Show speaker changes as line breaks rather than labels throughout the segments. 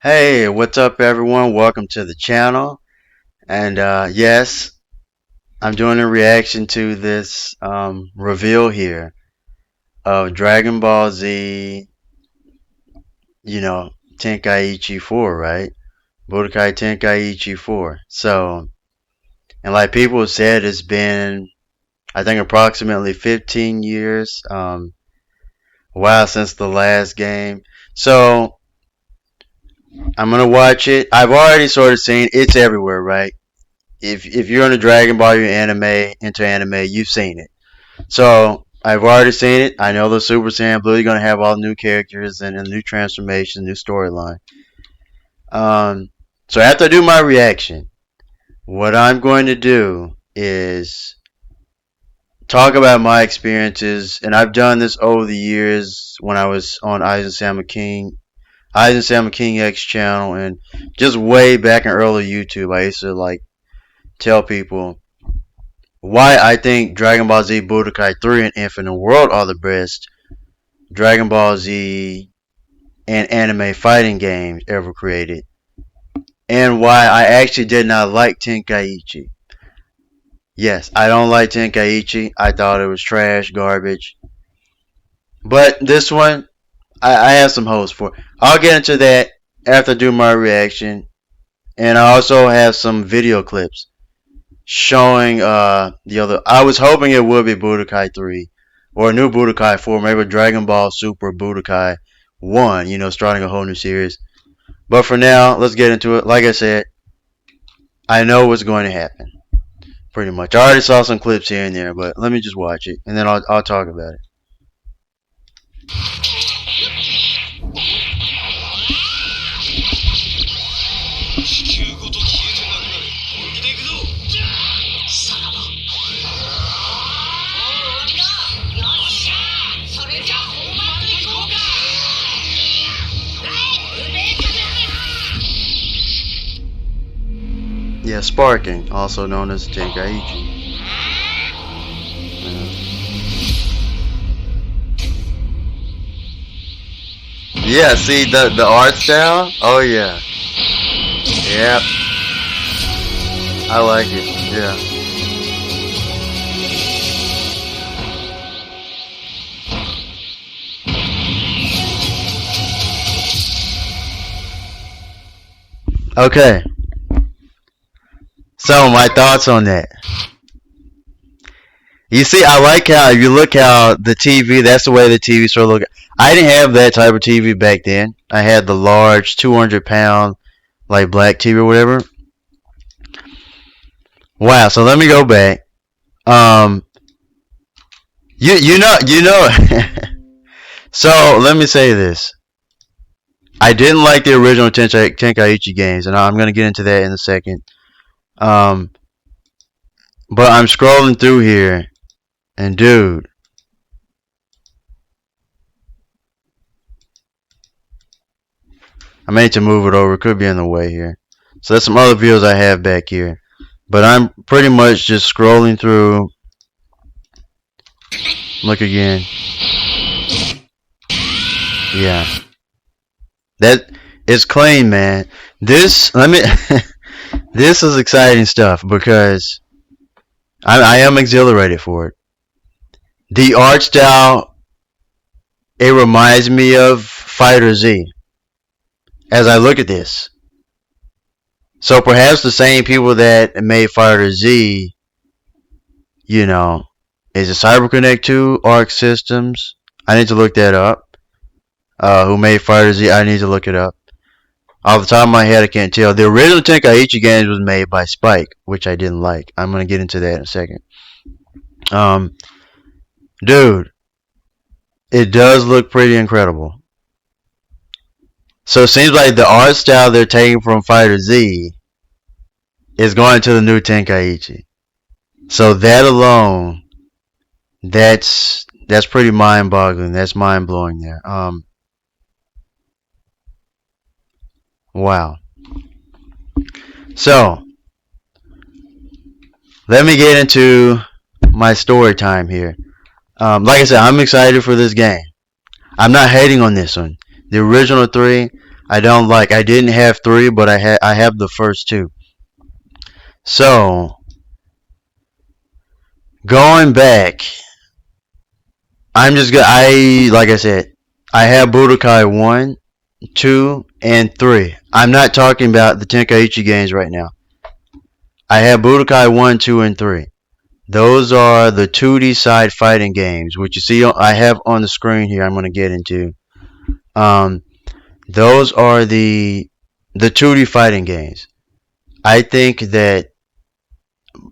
Hey, what's up, everyone? Welcome to the channel. And yes, I'm doing a reaction to this reveal here of Dragon Ball Z, you know, Tenkaichi 4, right? Budokai Tenkaichi 4. So, and like people said, it's been, I think, approximately 15 years. Wow, since the last game. So, I'm gonna watch it. I've already sort of seen it's everywhere, right? If you're into Dragon Ball, you're into anime, you've seen it. So I've already seen it. I know the Super Saiyan Blue. You're gonna have all new characters and a new transformation, new storyline. Um, so after I do my reaction, what I'm going to do is talk about my experiences, and I've done this over the years when I was on Eisen King X channel, and just way back in early YouTube, I used to like tell people why I think Dragon Ball Z Budokai 3 and Infinite World are the best Dragon Ball Z and anime fighting games ever created, and why I actually did not like Tenkaichi. Yes, I don't like Tenkaichi. I thought it was trash, garbage. But this one, I have some hopes for. I'll get into that after I do my reaction, and I also have some video clips showing the other. I was hoping it would be Budokai 3 or a new Budokai 4, maybe Dragon Ball Super Budokai 1, starting a whole new series. But for now, let's get into it. Like I said, I know what's going to happen. Pretty much. I already saw some clips here and there, but let me just watch it and then I'll talk about it. Yeah, sparking, also known as Tenkaichi. Yeah, see the art style? Oh yeah. Yep. I like it. Yeah. Okay. So my thoughts on that. You see, I like how you look how the TV. That's the way the TV sort of look. I didn't have that type of TV back then. I had the large 200-pound like black TV or whatever. Wow. So let me go back. Um, you know. So let me say this. I didn't like the original Tenkaichi games, and I'm gonna get into that in a second. Um, but I'm scrolling through here, and dude, I may need to move it over. It could be in the way here. So there's some other videos I have back here, but I'm pretty much just scrolling through. Look again. Yeah, that is clean, man. This let me. This is exciting stuff because I am exhilarated for it. The art style, it reminds me of Fighter Z as I look at this. So perhaps the same people that made Fighter Z, is it CyberConnect 2, Arc Systems? I need to look that up. Who made Fighter Z? I need to look it up. Off the top of my head, I can't tell. The original Tenkaichi games was made by Spike, which I didn't like. I'm gonna get into that in a second. Dude, it does look pretty incredible. So it seems like the art style they're taking from Fighter Z is going to the new Tenkaichi. So that alone, that's pretty mind-boggling. That's mind-blowing there. Wow. So let me get into my story time here. Like I said, I'm excited for this game. I'm not hating on this one. The original 3, I don't like. I didn't have 3, but I have the first 2. So going back, like I said, I have Budokai 1, 2, and 3. I'm not talking about the Tenkaichi games right now. I have Budokai 1, 2, and 3. Those are the 2D side fighting games, which you see I have on the screen here. I'm going to get into. Those are the 2D fighting games. I think that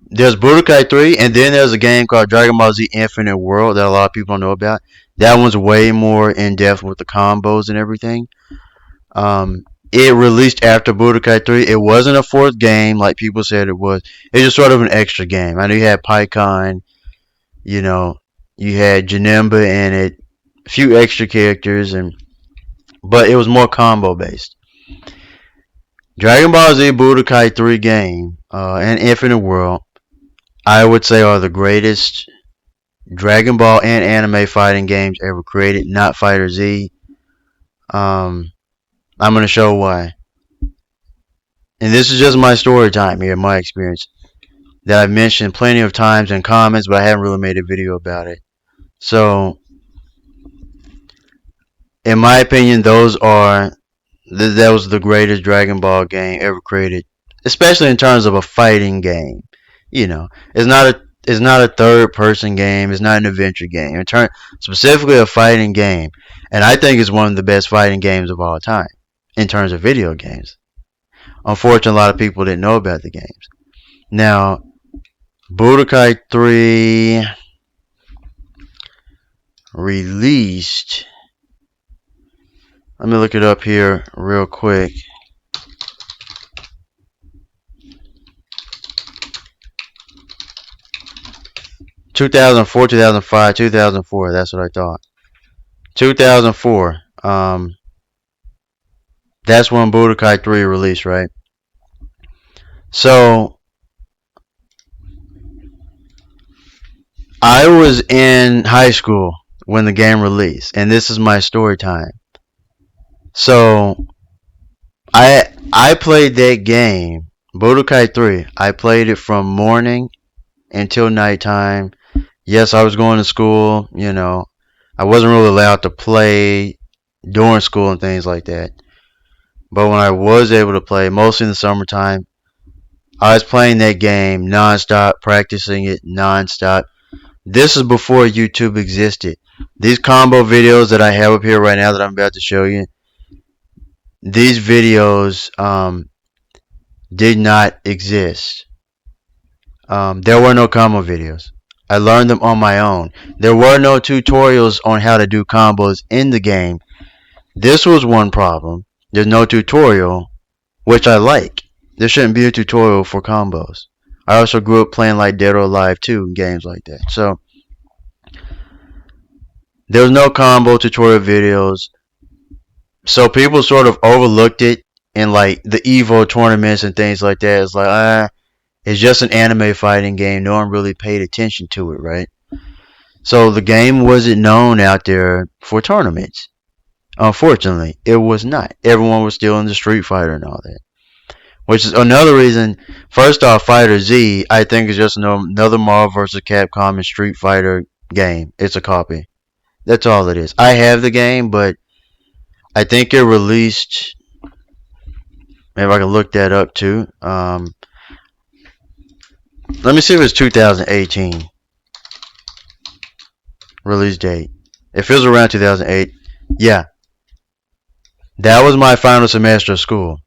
there's Budokai 3, and then there's a game called Dragon Ball Z Infinite World that a lot of people don't know about. That one's way more in depth with the combos and everything. It released after Budokai 3. It wasn't a 4th game like people said it was. It's just sort of an extra game. I know you had Pycon, you know, you had Janemba in it, a few extra characters, but it was more combo based. Dragon Ball Z Budokai 3 game and Infinite World, I would say, are the greatest Dragon Ball and anime fighting games ever created, not Fighter Z. I'm going to show why. And this is just my story time here, my experience, that I've mentioned plenty of times in comments, but I haven't really made a video about it. So, in my opinion, that was the greatest Dragon Ball game ever created, especially in terms of a fighting game. You know, it's not a third person game. It's not an adventure game. Specifically a fighting game, and I think it's one of the best fighting games of all time in terms of video games. Unfortunately, a lot of people didn't know about the games. Now, Budokai 3 released. Let me look it up here real quick. ...2004, 2005, 2004. That's what I thought. 2004. That's when Budokai 3 released, right? So, I was in high school when the game released, and this is my story time. So, I played that game, Budokai 3. I played it from morning until nighttime. Yes, I was going to school, you know. I wasn't really allowed to play during school and things like that. But when I was able to play, mostly in the summertime, I was playing that game non-stop, practicing it non-stop. This is before YouTube existed. These combo videos that I have up here right now that I'm about to show you, these videos did not exist. There were no combo videos. I learned them on my own. There were no tutorials on how to do combos in the game. This was one problem. There's no tutorial, which I like. There shouldn't be a tutorial for combos. I also grew up playing like Dead or Alive 2 games like that. So, there was no combo tutorial videos. So people sort of overlooked it in like the Evo tournaments and things like that. It's like, it's just an anime fighting game. No one really paid attention to it, right? So the game wasn't known out there for tournaments. Unfortunately, it was not. Everyone was still into Street Fighter and all that. Which is another reason, first off, Fighter Z, I think is just another Marvel vs. Capcom and Street Fighter game. It's a copy. That's all it is. I have the game, but I think it released, maybe I can look that up too. Let me see if it's 2018 release date. If it was around 2008, yeah. That was my final semester of school.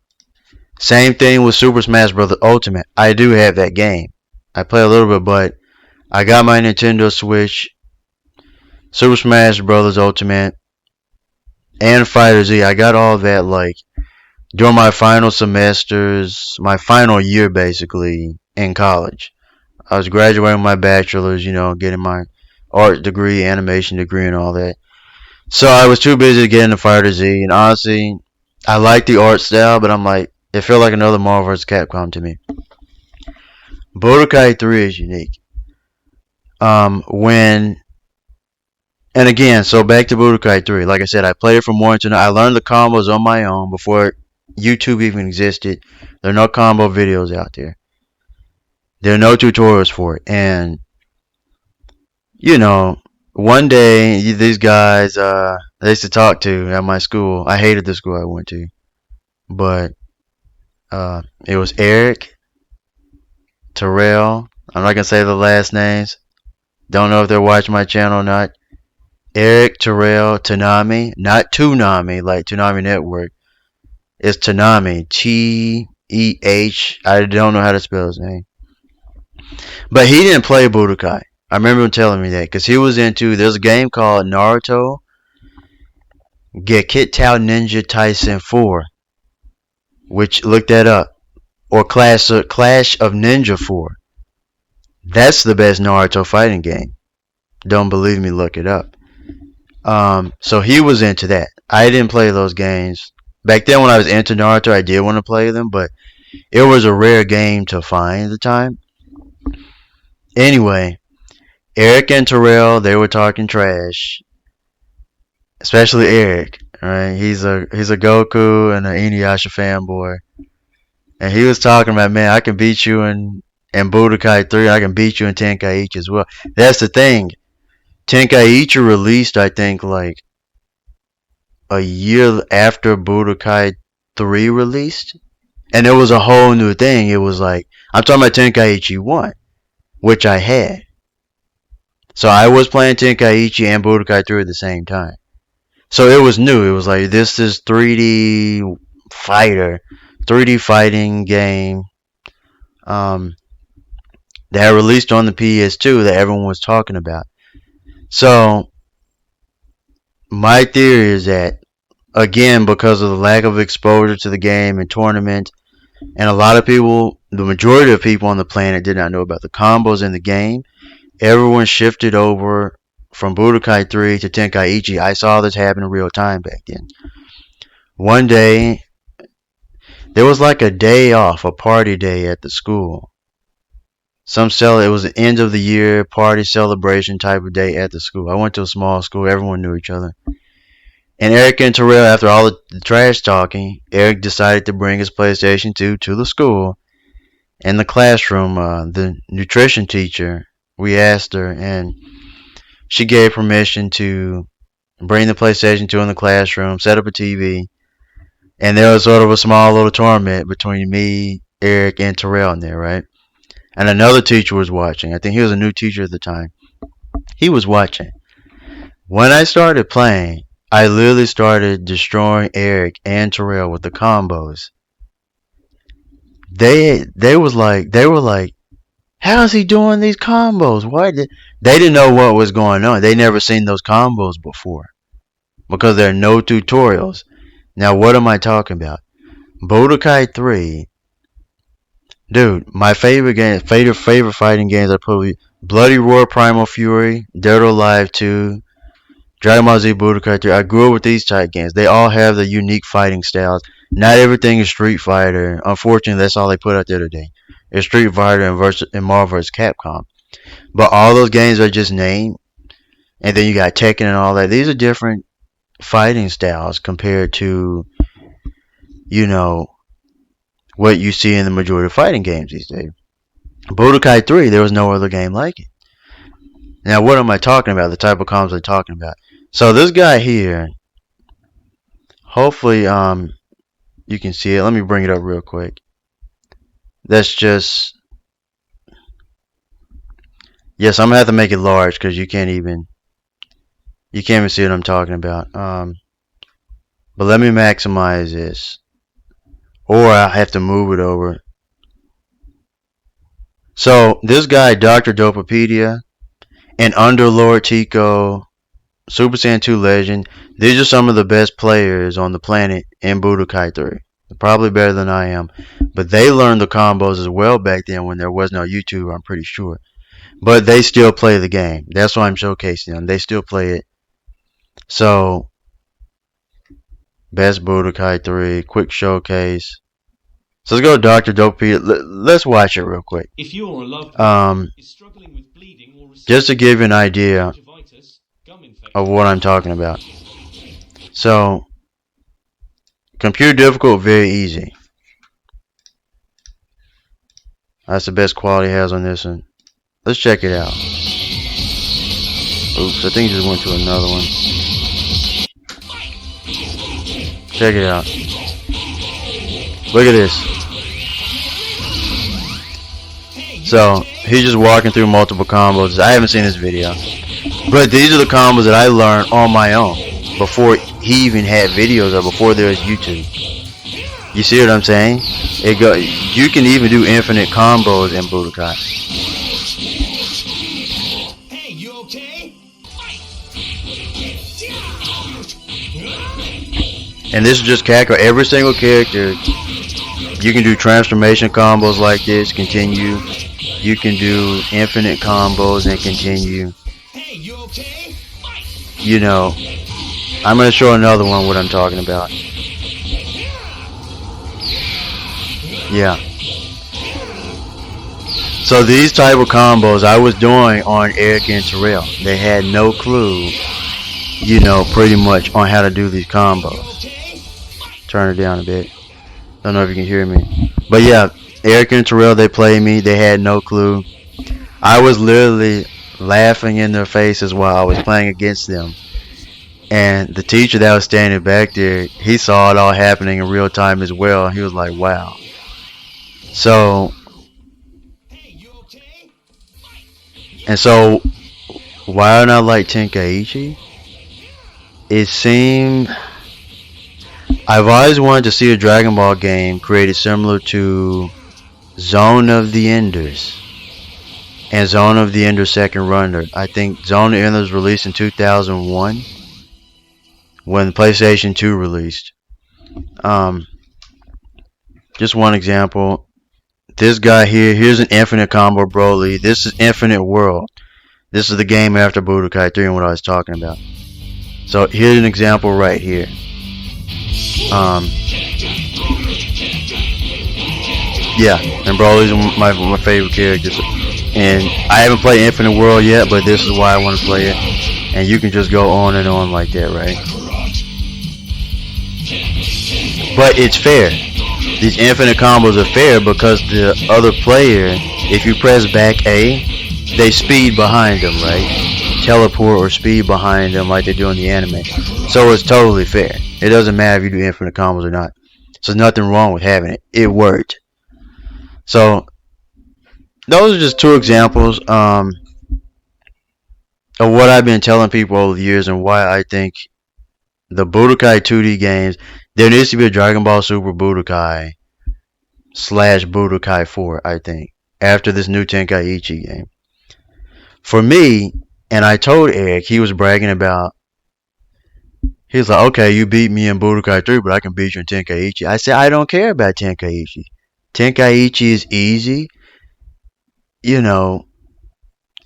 Same thing with Super Smash Bros. Ultimate. I do have that game. I play a little bit, but I got my Nintendo Switch, Super Smash Bros. Ultimate, and Fighter Z. I got all that like during my final semesters, my final year basically in college. I was graduating my bachelor's, you know, getting my art degree, animation degree, and all that. So I was too busy to get into Fighter Z, and honestly, I like the art style, but I'm like, it felt like another Marvel vs. Capcom to me. Budokai 3 is unique. And And again, so back to Budokai 3. Like I said, I played it from morning to night. I learned the combos on my own before YouTube even existed. There are no combo videos out there. There are no tutorials for it. And, you know, one day, these guys they used to talk to at my school. I hated the school I went to. But it was Eric, Terrell. I'm not going to say the last names. Don't know if they're watching my channel or not. Eric, Terrell, Tanami. Not Toonami, like Toonami Network. It's Tanami. T-E-H. I don't know how to spell his name. But he didn't play Budokai. I remember him telling me that. Because he was into, there's a game called Naruto Gekitao Ninja Taisen 4. Which, look that up. Or Clash of Ninja 4. That's the best Naruto fighting game. Don't believe me, look it up. So he was into that. I didn't play those games. Back then when I was into Naruto, I did want to play them, but it was a rare game to find at the time. Anyway, Eric and Terrell, they were talking trash. Especially Eric. Right? He's a Goku and an Inuyasha fanboy. And he was talking about, man, I can beat you in Budokai 3, I can beat you in Tenkaichi as well. That's the thing. Tenkaichi released, I think, like a year after Budokai 3 released. And it was a whole new thing. It was like, I'm talking about Tenkaichi 1, which I had. So I was playing Tenkaichi and Budokai 3 at the same time. So it was new. It was like, this is 3D fighter, 3D fighting game that released on the PS2 that everyone was talking about. So my theory is that, again, because of the lack of exposure to the game and tournament, and a lot of people, the majority of people on the planet did not know about the combos in the game, everyone shifted over from Budokai 3 to Tenkaichi. I saw this happen in real time back then. One day, there was like a day off, a party day at the school. It was the end of the year party celebration type of day at the school. I went to a small school. Everyone knew each other. And Eric and Terrell, after all the trash talking, Eric decided to bring his PlayStation 2 to the school. In the classroom, the nutrition teacher, we asked her, and she gave permission to bring the PlayStation 2 in the classroom, set up a TV, and there was sort of a small little tournament between me, Eric, and Terrell in there, right? And another teacher was watching. I think he was a new teacher at the time. He was watching. When I started playing, I literally started destroying Eric and Terrell with the combos. They were like, how is he doing these combos? They didn't know what was going on. They never seen those combos before because there are no tutorials. Now, what am I talking about? Budokai 3. Dude, my favorite fighting games are probably Bloody Roar, Primal Fury, Dead or Alive 2, Dragon Ball Z, Budokai 3. I grew up with these type games. They all have the unique fighting styles. Not everything is Street Fighter. Unfortunately, that's all they put out there today. It's Street Fighter and Marvel vs. Capcom. But all those games are just named. And then you got Tekken and all that. These are different fighting styles compared to, you know, what you see in the majority of fighting games these days. Budokai 3, there was no other game like it. Now, what am I talking about? The type of combos I'm talking about. So this guy here, hopefully you can see it. Let me bring it up real quick. That's just, yes, I'm gonna have to make it large because you can't even see what I'm talking about. But let me maximize this. Or I have to move it over. So, this guy, Dr. Dopopedia, and Underlord Tico, Super Saiyan 2 Legend, these are some of the best players on the planet in Budokai 3. They're probably better than I am. But they learned the combos as well back then when there was no YouTube, I'm pretty sure. But they still play the game. That's why I'm showcasing them. They still play it. So, best Budokai 3, quick showcase. So let's go to Dr. Dopedia. Let's watch it real quick.
If you're a loved one is struggling with bleeding or
just to give you an idea of what I'm talking about. So, computer difficult, very easy. That's the best quality it has on this one. Let's check it out. Oops, I think it just went to another one. Check it out. Look at this. So, he's just walking through multiple combos. I haven't seen this video. But these are the combos that I learned on my own. Before he even had videos or before there was YouTube. You see what I'm saying? You can even do infinite combos in Budokai.
Hey, you okay?
And this is just Kako. Every single character, you can do transformation combos like this, continue. You can do infinite combos and continue.
Hey, you okay?
You know, I'm going to show another one what I'm talking about. Yeah. So these type of combos I was doing on Eric and Terrell. They had no clue, you know, pretty much on how to do these combos. Turn it down a bit. Don't know if you can hear me. But yeah, Eric and Terrell, they played me. They had no clue. I was literally laughing in their faces while I was playing against them. And the teacher that was standing back there, he saw it all happening in real time as well. He was like, wow. So, and so, why don't I like Tenkaichi? It seemed, I've always wanted to see a Dragon Ball game created similar to Zone of the Enders and Zone of the Enders Second Runner. I think Zone of the Enders released in 2001 when PlayStation 2 released. Just one example. This guy here, here's an infinite combo Broly. This is Infinite World. This is the game after Budokai 3 and what I was talking about. So here's an example right here. Yeah, and Broly's my favorite characters. And I haven't played Infinite World yet, but this is why I want to play it. And you can just go on and on like that, right? But it's fair. These infinite combos are fair because the other player, if you press back A, they speed behind them, right? Teleport or speed behind them like they do in the anime. So it's totally fair. It doesn't matter if you do infinite combos or not. So there's nothing wrong with having it. It worked. So those are just two examples of what I've been telling people over the years and why I think the Budokai 2D games, there needs to be a Dragon Ball Super Budokai / Budokai 4, I think, after this new Tenkaichi game. For me, and I told Eric, he was bragging about, he was like, okay, you beat me in Budokai 3, but I can beat you in Tenkaichi. I said, I don't care about Tenkaichi. Tenkaichi is easy. You know,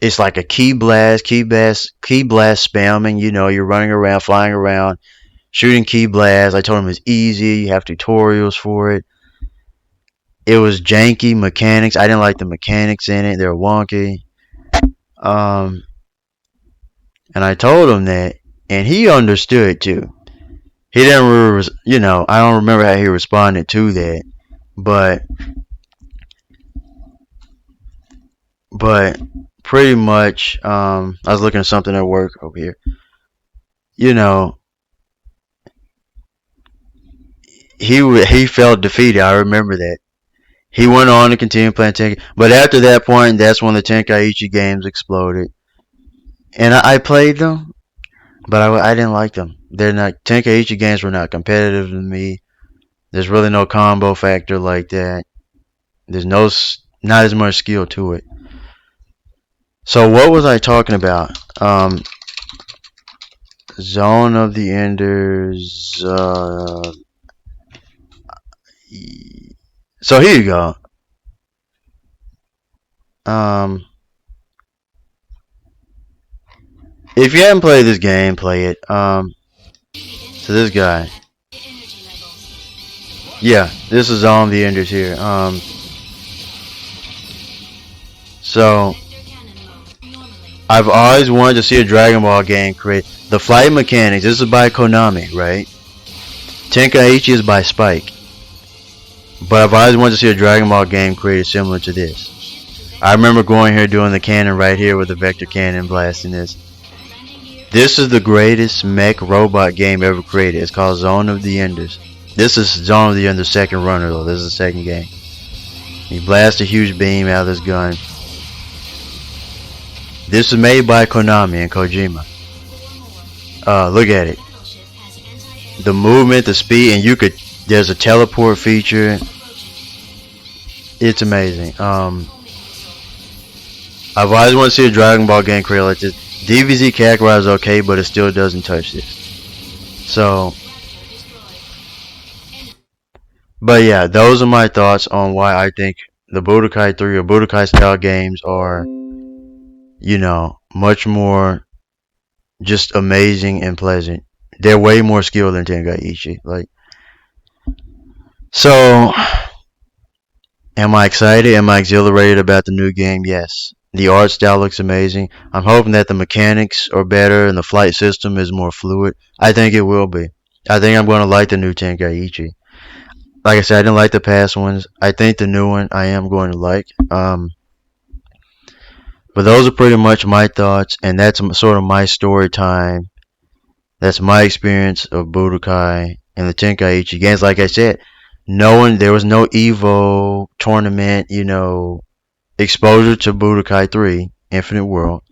it's like a key blast spamming. You know, you're running around, flying around, shooting key blasts. I told him it's easy. You have tutorials for it. It was janky mechanics. I didn't like the mechanics in it. They were wonky. And I told him that, and he understood too. He didn't really, you know, I don't remember how he responded to that, but pretty much, I was looking at something at work over here. You know, he felt defeated. I remember that. He went on to continue playing Tenkaichi, but after that point, that's when the Tenkaichi games exploded. And I played them, but I didn't like them. They're not, Tenkaichi games were not competitive to me. There's really no combo factor like that. There's not as much skill to it. So what was I talking about? Zone of the Enders. So here you go. If you haven't played this game, play it. So this guy. Yeah, this is Zone of the Enders here. So I've always wanted to see a Dragon Ball game create. The flight mechanics. This is by Konami, right? Tenkaichi is by Spike. But I've always wanted to see a Dragon Ball game created similar to this. I remember going here doing the cannon right here with the vector cannon blasting this. This is the greatest mech robot game ever created. It's called Zone of the Enders. This is Zone of the Enders second runner though. This is the second game. He blasts a huge beam out of this gun. This is made by Konami and Kojima. Look at it. The movement, the speed, and there's a teleport feature. It's amazing. I've always wanted to see a Dragon Ball game created like this. DBZ Kakarot is okay, but it still doesn't touch this. So, but yeah, those are my thoughts on why I think the Budokai 3 or Budokai style games are, much more just amazing and pleasant. They're way more skilled than Tenkaichi. So, am I excited? Am I exhilarated about the new game? Yes. The art style looks amazing. I'm hoping that the mechanics are better and the flight system is more fluid. I think it will be. I think I'm going to like the new Tenkaichi. Like I said, I didn't like the past ones. I think the new one I am going to like. But those are pretty much my thoughts, and that's sort of my story time. That's my experience of Budokai and the Tenkaichi games. Like I said, there was no Evo tournament, exposure to Budokai 3, Infinite World.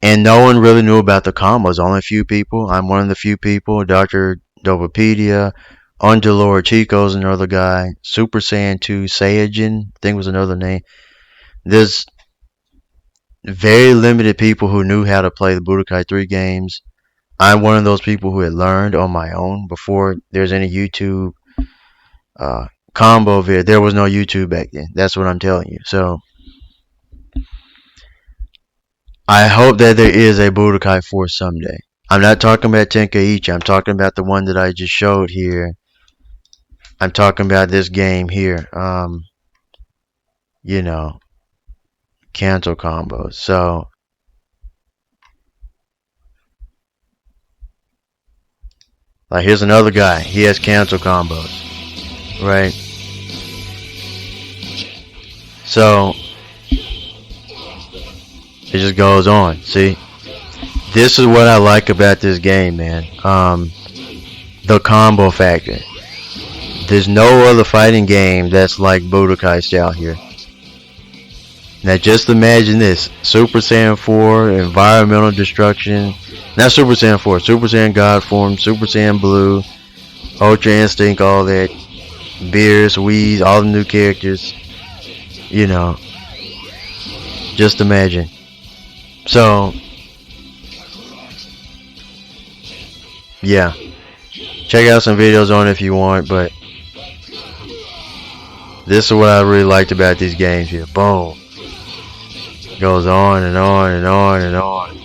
And no one really knew about the combos. Only a few people. I'm one of the few people. Dr. Dobopedia, Undulor Chico's another guy. Super Saiyan 2 Saiyajin, I think was another name. There's very limited people who knew how to play the Budokai 3 games. I'm one of those people who had learned on my own before there's any YouTube combo vid. There was no YouTube back then. That's what I'm telling you. So I hope that there is a Budokai 4 someday. I'm not talking about Tenkaichi. I'm talking about the one that I just showed here. I'm talking about this game here. Cancel combos. So here's another guy. He has cancel combos. Right? So it just goes on. See? This is what I like about this game, man. The combo factor. There's no other fighting game that's like Budokai style here. Now just imagine this. Super Saiyan 4, environmental destruction. Not Super Saiyan 4, Super Saiyan God Form, Super Saiyan Blue, Ultra Instinct, all that. Beerus, Wheeze, all the new characters. Just imagine. So, yeah. Check out some videos on it if you want, but this is what I really liked about these games here. Boom. Goes on and on and on and on.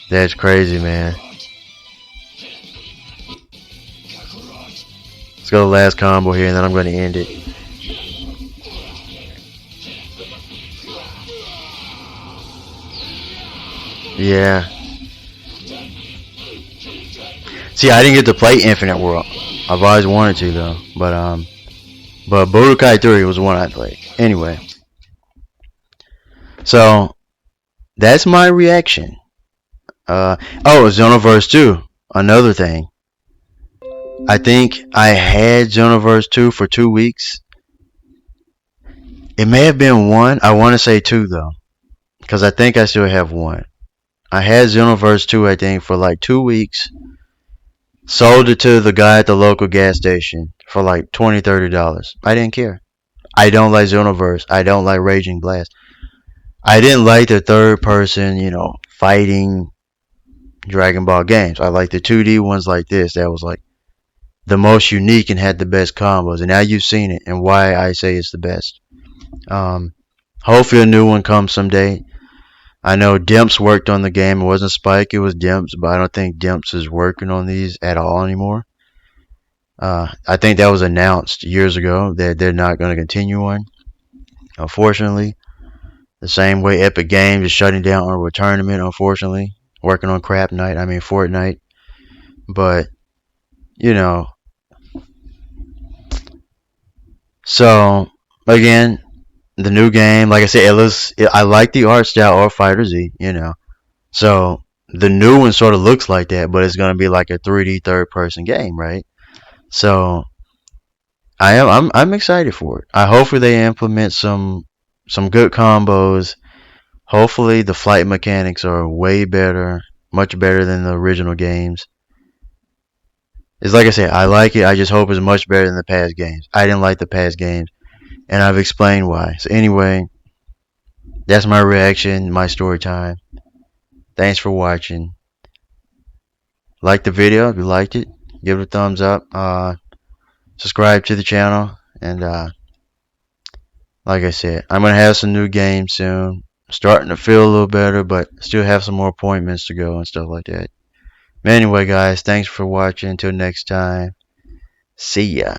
That's crazy, man. Let's go to the last combo here, and then I'm going to end it. Yeah. See, I didn't get to play Infinite World. I've always wanted to, though. But Budokai 3 was the one I played. Anyway. So, that's my reaction. Xenoverse 2. Another thing. I think I had Xenoverse 2 for 2 weeks. It may have been 1. I want to say 2 though. Because I think I still have 1. I had Xenoverse 2 I think for like 2 weeks. Sold it to the guy at the local gas station for like $20, $30. I didn't care. I don't like Xenoverse. I don't like Raging Blast. I didn't like the third person, fighting Dragon Ball games. I like the 2D ones like this. That was like the most unique and had the best combos. And now you've seen it and why I say it's the best. Hopefully a new one comes someday. I know Dimps worked on the game. It wasn't Spike, it was Dimps, but I don't think Dimps is working on these at all anymore. I think that was announced years ago that they're not going to continue on, unfortunately. The same way Epic Games is shutting down Unreal Tournament, unfortunately. Working on crap night, I mean Fortnite. But, you know, so, again, the new game, like I said, I like the art style of Fighter Z, you know. So, the new one sort of looks like that, but it's going to be like a 3D third person game, right? So, I'm excited for it. I hopefully they implement some good combos. Hopefully the flight mechanics are way better, much better than the original games. It's like I said, I like it. I just hope it's much better than the past games. I didn't like the past games, and I've explained why. So anyway, that's my reaction, my story time. Thanks for watching. Like the video if you liked it. Give it a thumbs up. Subscribe to the channel, and like I said, I'm gonna have some new games soon. Starting to feel a little better, but still have some more appointments to go and stuff like that. But anyway, guys, thanks for watching. Until next time, see ya.